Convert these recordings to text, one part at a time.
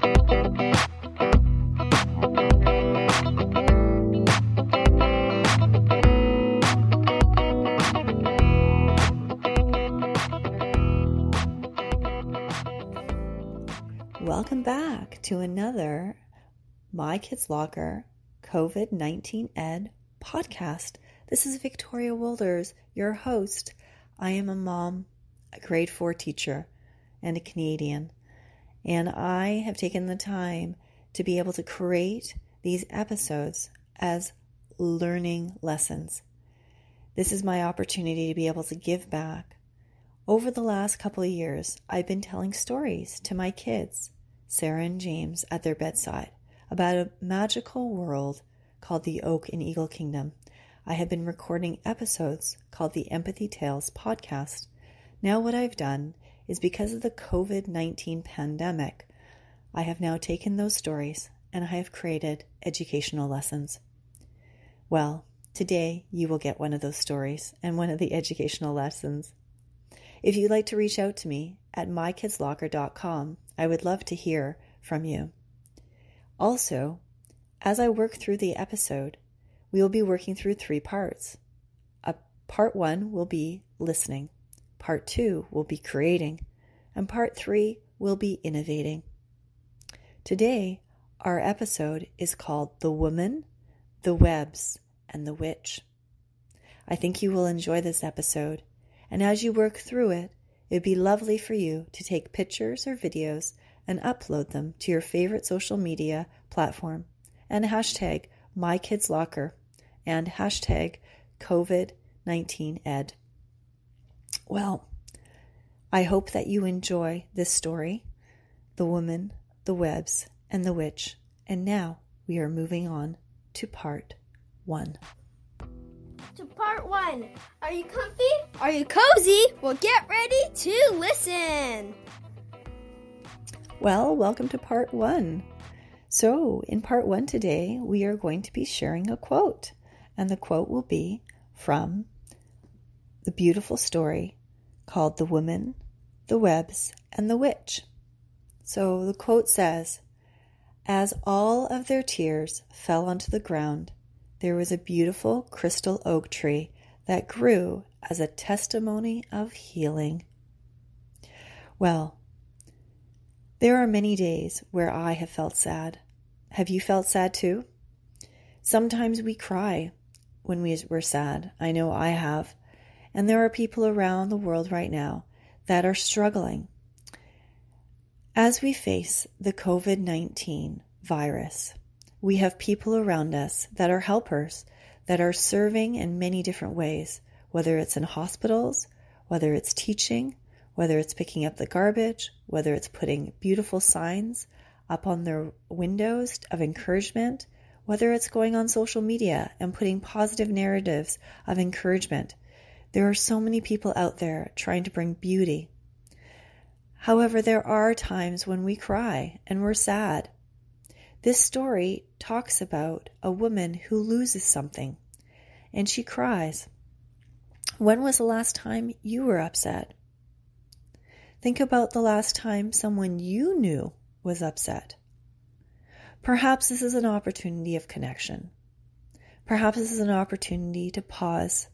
Welcome back to another My Kids Locker COVID-19 Ed podcast. This is Victoria Wolders, your host. I am a mom, a grade 4 teacher, and a Canadian. And I have taken the time to be able to create these episodes as learning lessons. This is my opportunity to be able to give back. Over the last couple of years, I've been telling stories to my kids, Sarah and James, at their bedside, about a magical world called the Oak and Eagle Kingdom. I have been recording episodes called the Empathy Tales podcast. Now what I've done is, because of the COVID-19 pandemic, I have now taken those stories and I have created educational lessons. Well, today you will get one of those stories and one of the educational lessons. If you'd like to reach out to me at mykidslocker.com, I would love to hear from you. Also, as I work through the episode, we will be working through 3 parts. Part 1 will be listening, Part 2 will be creating, and Part 3 will be innovating. Today, our episode is called The Woman, the Webs, and the Witch. I think you will enjoy this episode. And as you work through it, it'd be lovely for you to take pictures or videos and upload them to your favorite social media platform and hashtag MyKidsLocker and hashtag COVID-19Ed. Well, I hope that you enjoy this story, The Woman, the Webs, and the Witch. And now we are moving on to part 1. To part 1. Are you comfy? Are you cozy? Well, get ready to listen. Well, welcome to part 1. So, in part 1 today, we are going to be sharing a quote. And the quote will be from the beautiful story called The Woman, the Webs, and the Witch. So, the quote says, "As all of their tears fell onto the ground, there was a beautiful crystal oak tree that grew as a testimony of healing." Well, there are many days where I have felt sad. Have you felt sad too? Sometimes we cry when we're sad. I know I have. And there are people around the world right now that are struggling. As we face the COVID-19 virus, we have people around us that are helpers, that are serving in many different ways, whether it's in hospitals, whether it's teaching, whether it's picking up the garbage, whether it's putting beautiful signs up on their windows of encouragement, whether it's going on social media and putting positive narratives of encouragement. There are so many people out there trying to bring beauty. However, there are times when we cry and we're sad. This story talks about a woman who loses something, and she cries. When was the last time you were upset? Think about the last time someone you knew was upset. Perhaps this is an opportunity of connection. Perhaps this is an opportunity to pause,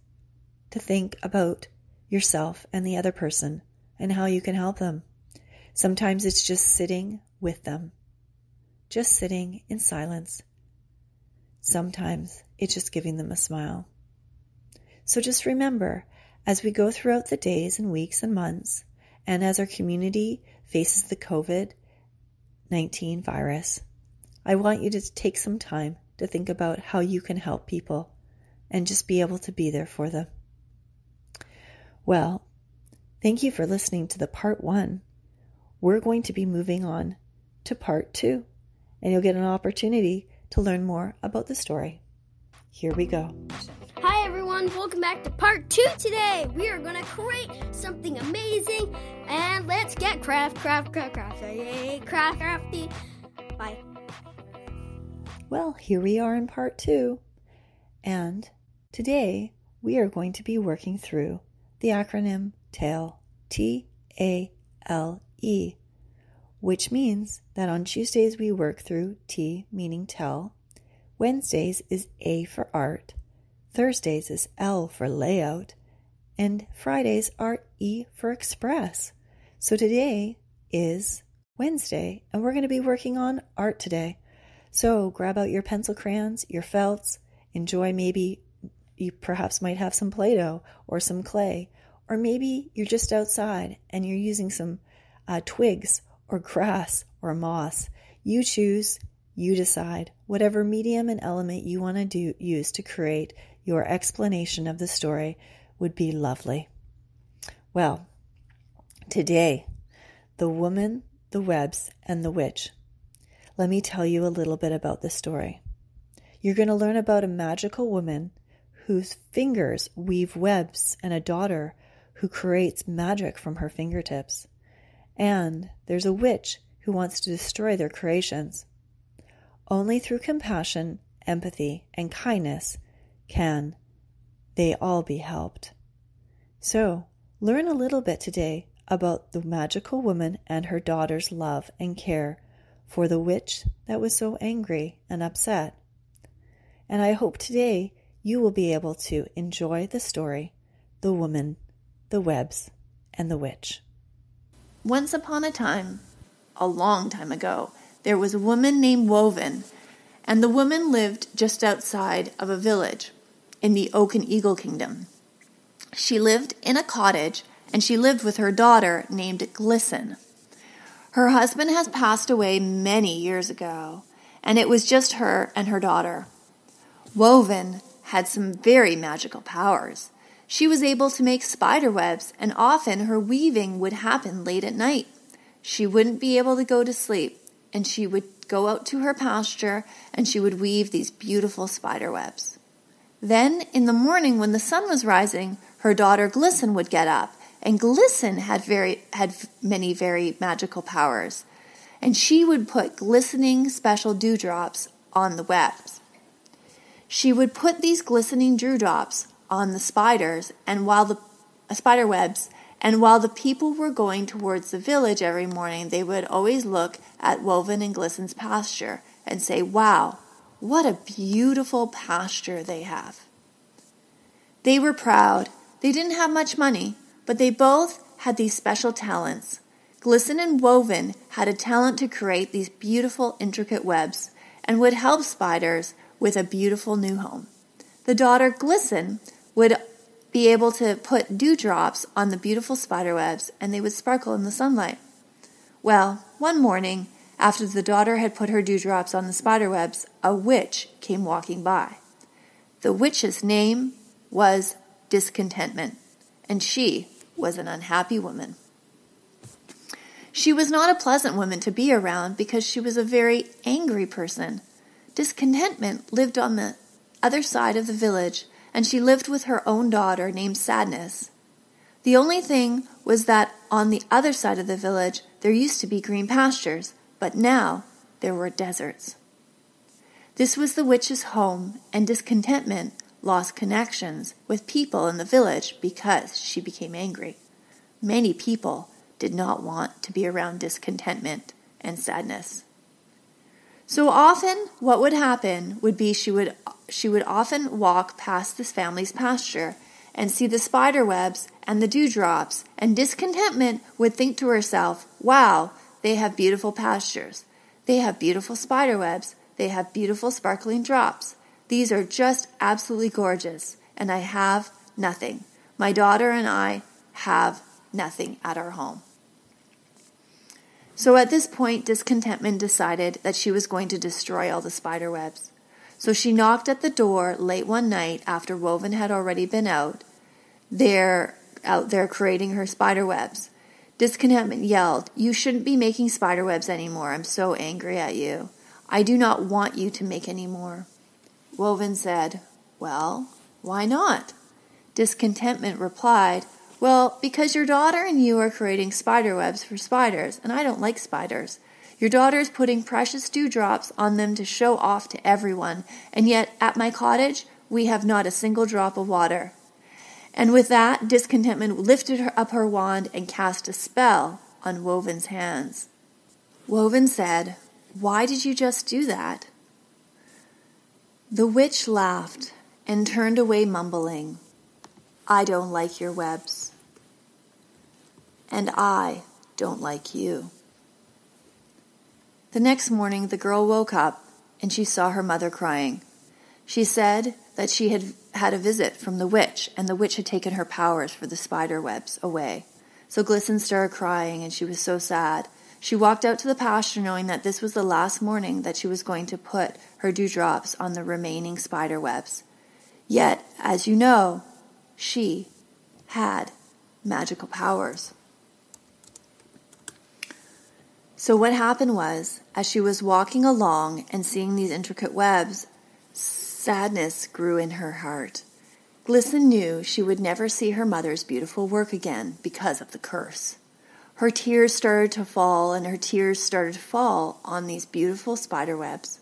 to think about yourself and the other person and how you can help them. Sometimes it's just sitting with them. Just sitting in silence. Sometimes it's just giving them a smile. So just remember, as we go throughout the days and weeks and months, and as our community faces the COVID-19 virus, I want you to take some time to think about how you can help people and just be able to be there for them. Well, thank you for listening to the part 1. We're going to be moving on to part 2. And you'll get an opportunity to learn more about the story. Here we go. Hi everyone, welcome back to part 2 today. We are going to create something amazing and let's get crafty. Bye. Well, here we are in part 2. And today we are going to be working through the acronym TALE, T-A-L-E, which means that on Tuesdays we work through T, meaning tell. Wednesdays is A for art. Thursdays is L for layout. And Fridays are E for express. So today is Wednesday, and we're going to be working on art today. So grab out your pencil crayons, your felts, enjoy. Maybe you perhaps might have some Play-Doh or some clay, or maybe you're just outside and you're using some twigs or grass or moss. You choose, you decide, whatever medium and element you want to use to create your explanation of the story would be lovely. Well, today, the woman, the webs, and the witch. Let me tell you a little bit about the story. You're going to learn about a magical woman whose fingers weave webs and a daughter who creates magic from her fingertips. And there's a witch who wants to destroy their creations. Only through compassion, empathy, and kindness can they all be helped. So, learn a little bit today about the magical woman and her daughter's love and care for the witch that was so angry and upset. And I hope today you will be able to enjoy the story, The Woman, the Webs, and the Witch. Once upon a time, a long time ago, there was a woman named Woven, and the woman lived just outside of a village in the Oak and Eagle Kingdom. She lived in a cottage, and she lived with her daughter named Glisten. Her husband has passed away many years ago, and it was just her and her daughter. Woven had some very magical powers. She was able to make spider webs, and often her weaving would happen late at night. She wouldn't be able to go to sleep, and she would go out to her pasture, and she would weave these beautiful spider webs. Then, in the morning when the sun was rising, her daughter Glisten would get up, and Glisten had many very magical powers, and she would put glistening special dewdrops on the webs. She would put these glistening dewdrops on the spiders and while the spider webs, and while the people were going towards the village every morning, they would always look at Woven and Glisten's pasture and say, "Wow, what a beautiful pasture they have." They were proud. They didn't have much money, but they both had these special talents. Glisten and Woven had a talent to create these beautiful, intricate webs and would help spiders with a beautiful new home. The daughter Glisten would be able to put dewdrops on the beautiful spider webs, and they would sparkle in the sunlight. Well, one morning, after the daughter had put her dewdrops on the spider webs, a witch came walking by. The witch's name was Discontentment, and she was an unhappy woman. She was not a pleasant woman to be around because she was a very angry person. Discontentment lived on the other side of the village, and she lived with her own daughter named Sadness. The only thing was that on the other side of the village there used to be green pastures, but now there were deserts. This was the witch's home, and Discontentment lost connections with people in the village because she became angry. Many people did not want to be around Discontentment and Sadness. So often what would happen would be she would often walk past this family's pasture and see the spider webs and the dewdrops, and Discontentment would think to herself, "Wow, they have beautiful pastures. They have beautiful spider webs. They have beautiful sparkling drops. These are just absolutely gorgeous, and I have nothing. My daughter and I have nothing at our home." So at this point, Discontentment decided that she was going to destroy all the spider webs. So she knocked at the door late one night after Woven had already been out there creating her spider webs. Discontentment yelled, "You shouldn't be making spider webs anymore. I'm so angry at you. I do not want you to make any more." Woven said, "Well, why not?" Discontentment replied, "Well, because your daughter and you are creating spider webs for spiders, and I don't like spiders. Your daughter is putting precious dewdrops on them to show off to everyone, and yet at my cottage we have not a single drop of water." And with that, Discontentment lifted up her wand and cast a spell on Woven's hands. Woven said, "Why did you just do that?" The witch laughed and turned away mumbling, "I don't like your webs. And I don't like you." The next morning, the girl woke up and she saw her mother crying. She said that she had had a visit from the witch, and the witch had taken her powers for the spider webs away. So Glisten started crying, and she was so sad. She walked out to the pasture knowing that this was the last morning that she was going to put her dewdrops on the remaining spider webs. Yet, as you know, she had magical powers. So what happened was, as she was walking along and seeing these intricate webs, sadness grew in her heart. Glisten knew she would never see her mother's beautiful work again because of the curse. Her tears started to fall, and her tears started to fall on these beautiful spider webs.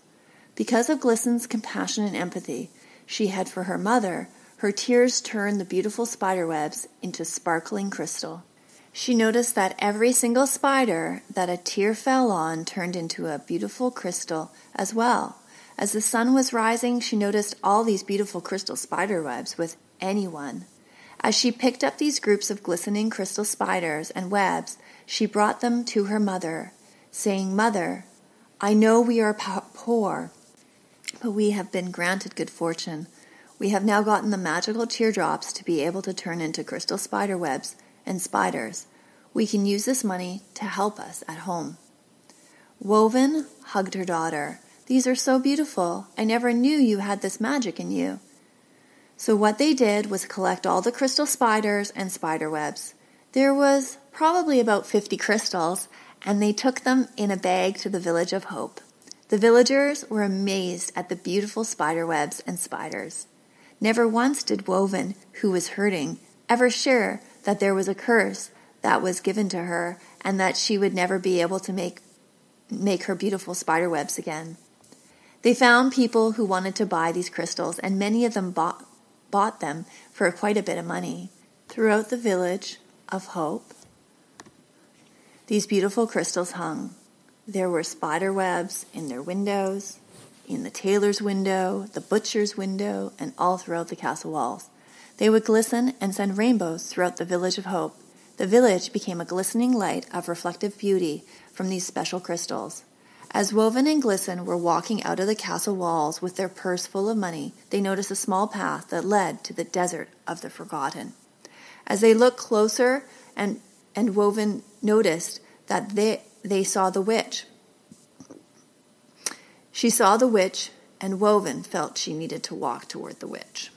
Because of Glisten's compassion and empathy she had for her mother, her tears turned the beautiful spider webs into sparkling crystal. She noticed that every single spider that a tear fell on turned into a beautiful crystal as well. As the sun was rising, she noticed all these beautiful crystal spider webs with anyone. As she picked up these groups of glistening crystal spiders and webs, she brought them to her mother, saying, "Mother, I know we are poor, but we have been granted good fortune. We have now gotten the magical teardrops to be able to turn into crystal spider webs and spiders. We can use this money to help us at home." Woven hugged her daughter. "These are so beautiful. I never knew you had this magic in you." So what they did was collect all the crystal spiders and spider webs. There was probably about 50 crystals, and they took them in a bag to the village of Hope. The villagers were amazed at the beautiful spider webs and spiders. Never once did Woven, who was hurting, ever share that there was a curse that was given to her and that she would never be able to make her beautiful spider webs again. They found people who wanted to buy these crystals, and many of them bought them for quite a bit of money. Throughout the village of Hope, these beautiful crystals hung. There were spider webs in their windows, in the tailor's window, the butcher's window, and all throughout the castle walls. They would glisten and send rainbows throughout the village of Hope. The village became a glistening light of reflective beauty from these special crystals. As Woven and Glisten were walking out of the castle walls with their purse full of money, they noticed a small path that led to the desert of the Forgotten. As they looked closer, and Woven noticed that they saw the witch. She saw the witch, and Woven felt she needed to walk toward the witch.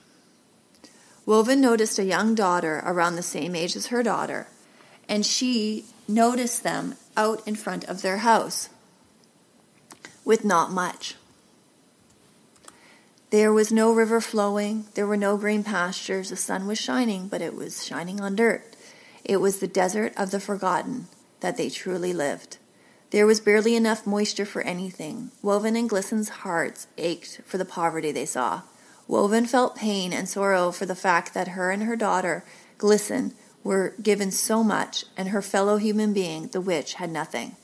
Woven noticed a young daughter around the same age as her daughter, and she noticed them out in front of their house with not much. There was no river flowing, there were no green pastures, the sun was shining, but it was shining on dirt. It was the desert of the Forgotten that they truly lived. There was barely enough moisture for anything. Woven and Glisten's hearts ached for the poverty they saw. Woven felt pain and sorrow for the fact that her and her daughter, Glisten, were given so much, and her fellow human being, the witch, had nothing.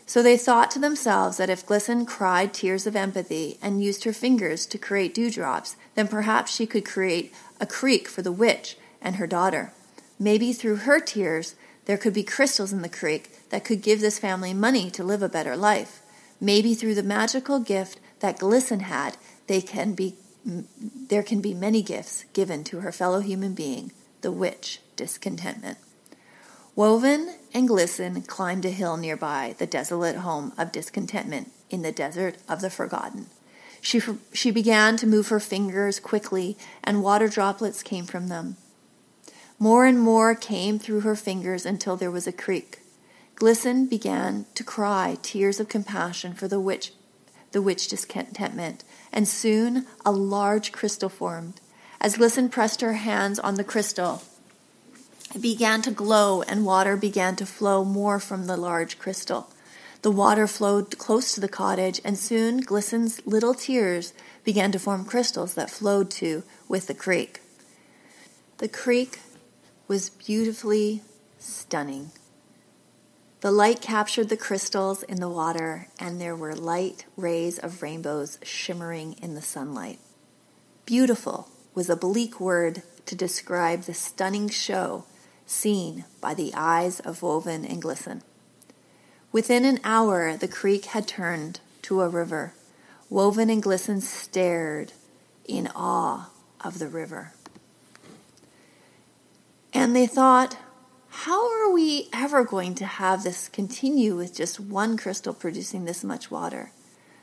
So they thought to themselves that if Glisten cried tears of empathy and used her fingers to create dewdrops, then perhaps she could create a creek for the witch and her daughter. Maybe through her tears, there could be crystals in the creek that could give this family money to live a better life. Maybe through the magical gift that Glisten had, there can be many gifts given to her fellow human being, the witch Discontentment. Woven and Glisten climbed a hill nearby, the desolate home of Discontentment in the desert of the Forgotten. She began to move her fingers quickly, and water droplets came from them. More and more came through her fingers until there was a creek. Glisten began to cry tears of compassion for the witch Discontentment, and soon a large crystal formed. As Glisten pressed her hands on the crystal, it began to glow, and water began to flow more from the large crystal. The water flowed close to the cottage, and soon Glisten's little tears began to form crystals that flowed with the creek. The creek was beautifully stunning. The light captured the crystals in the water, and there were light rays of rainbows shimmering in the sunlight. Beautiful was a bleak word to describe the stunning show seen by the eyes of Woven and Glisten. Within an hour, the creek had turned to a river. Woven and Glisten stared in awe of the river. And they thought, how are we ever going to have this continue with just one crystal producing this much water?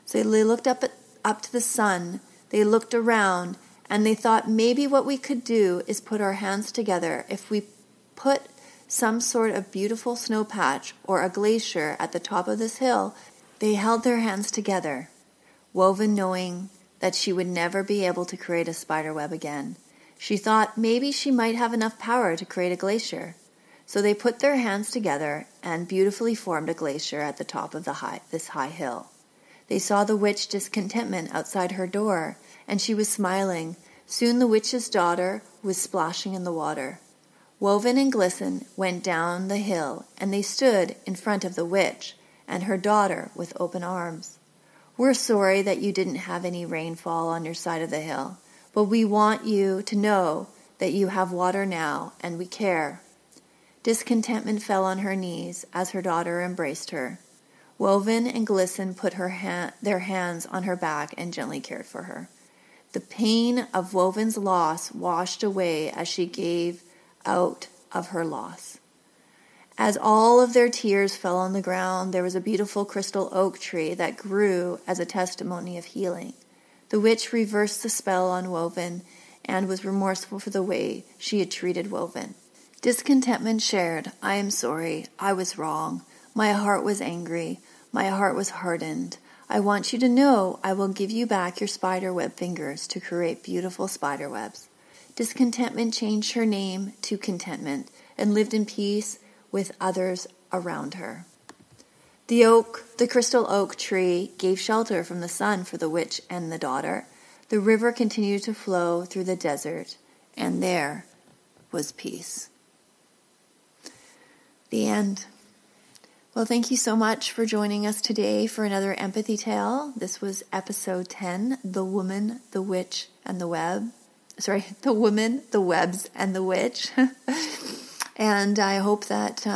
So they looked up to the sun, they looked around, and they thought maybe what we could do is put our hands together. If we put some sort of beautiful snow patch or a glacier at the top of this hill, they held their hands together, Woven knowing that she would never be able to create a spider web again. She thought maybe she might have enough power to create a glacier. So they put their hands together and beautifully formed a glacier at the top of this high hill. They saw the witch Discontentment outside her door, and she was smiling. Soon the witch's daughter was splashing in the water. Woven and Glisten went down the hill, and they stood in front of the witch and her daughter with open arms. We're sorry that you didn't have any rainfall on your side of the hill, but we want you to know that you have water now, and we care. Discontentment fell on her knees as her daughter embraced her. Woven and Glisten put their hands on her back and gently cared for her. The pain of Woven's loss washed away as she gave out of her loss. As all of their tears fell on the ground, there was a beautiful crystal oak tree that grew as a testimony of healing. The witch reversed the spell on Woven and was remorseful for the way she had treated Woven. Discontentment shared, I am sorry, I was wrong. My heart was angry. My heart was hardened. I want you to know I will give you back your spiderweb fingers to create beautiful spiderwebs. Discontentment changed her name to Contentment and lived in peace with others around her. The crystal oak tree gave shelter from the sun for the witch and the daughter. The river continued to flow through the desert, and there was peace. The end. Well, thank you so much for joining us today for another empathy tale. This was episode 10, The Woman, the Witch, and the Web. The Woman, the Webs, and the Witch. And I hope that,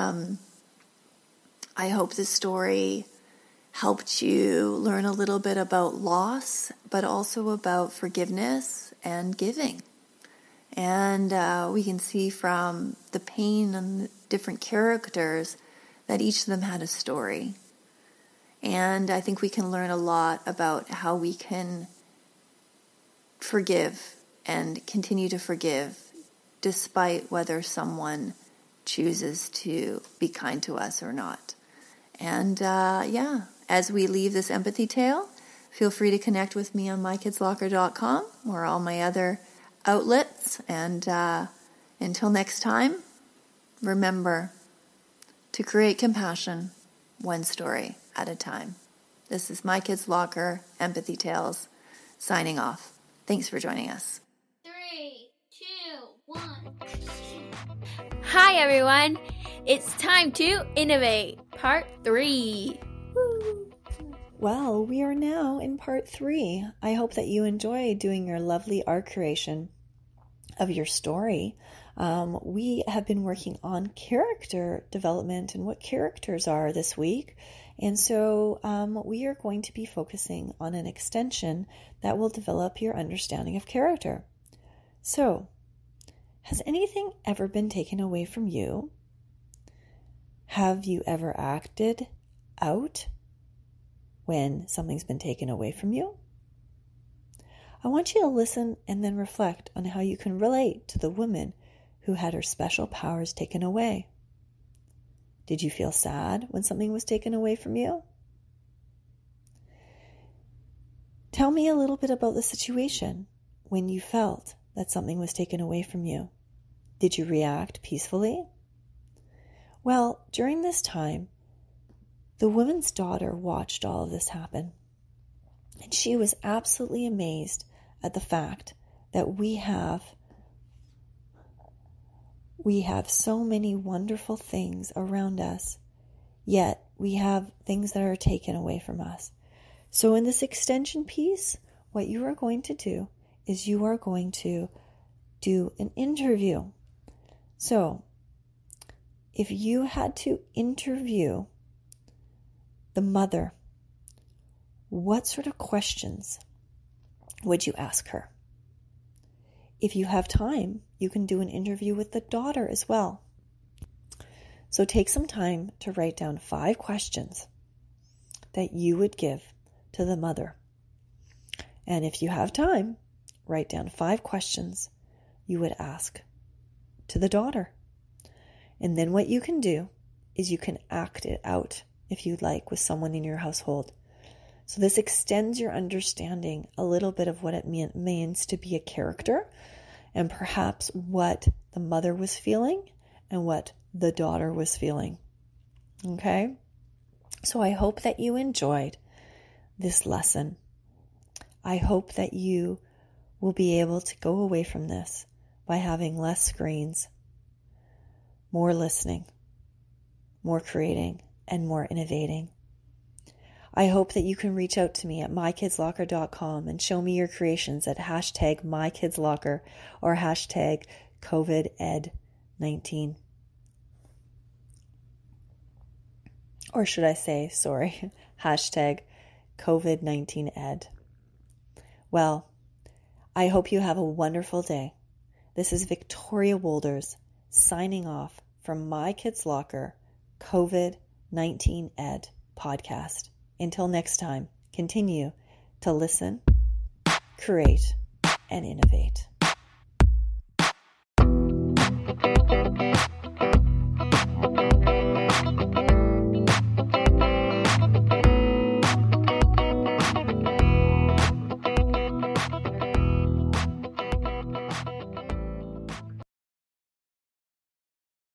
this story helped you learn a little bit about loss, but also about forgiveness and giving. And we can see from the pain and the different characters that each of them had a story. And I think we can learn a lot about how we can forgive and continue to forgive despite whether someone chooses to be kind to us or not. And as we leave this empathy tale, feel free to connect with me on mykidslocker.com or all my other outlets. And until next time, remember to create compassion one story at a time. This is My Kids Locker Empathy Tales signing off. Thanks for joining us. 3, 2, 1. Hi everyone, it's time to innovate, part 3. Woo. Well, we are now in part 3. I hope that you enjoy doing your lovely art creation of your story. We have been working on character development and what characters are this week. And so we are going to be focusing on an extension that will develop your understanding of character. So, has anything ever been taken away from you? Have you ever acted out when something's been taken away from you? I want you to listen and then reflect on how you can relate to the woman who had her special powers taken away. Did you feel sad when something was taken away from you? Tell me a little bit about the situation when you felt that something was taken away from you. Did you react peacefully? Well, during this time, the woman's daughter watched all of this happen, and she was absolutely amazed at the fact that we have so many wonderful things around us, yet we have things that are taken away from us. So in this extension piece, what you are going to do is you are going to do an interview. So if you had to interview the mother, what sort of questions would you ask her? If you have time, you can do an interview with the daughter as well. So take some time to write down 5 questions that you would give to the mother. And if you have time, write down 5 questions you would ask to the daughter. And then what you can do is you can act it out if you'd like with someone in your household. So this extends your understanding a little bit of what it means to be a character, and perhaps what the mother was feeling and what the daughter was feeling. Okay? So I hope that you enjoyed this lesson. I hope that you will be able to go away from this by having less screens, more listening, more creating, and more innovating. I hope that you can reach out to me at mykidslocker.com and show me your creations at #mykidslocker or #COVIDED19. Or should I say, #COVID-19ed. Well, I hope you have a wonderful day. This is Victoria Wolders signing off from My Kids Locker COVID-19ed podcast. Until next time, continue to listen, create, and innovate.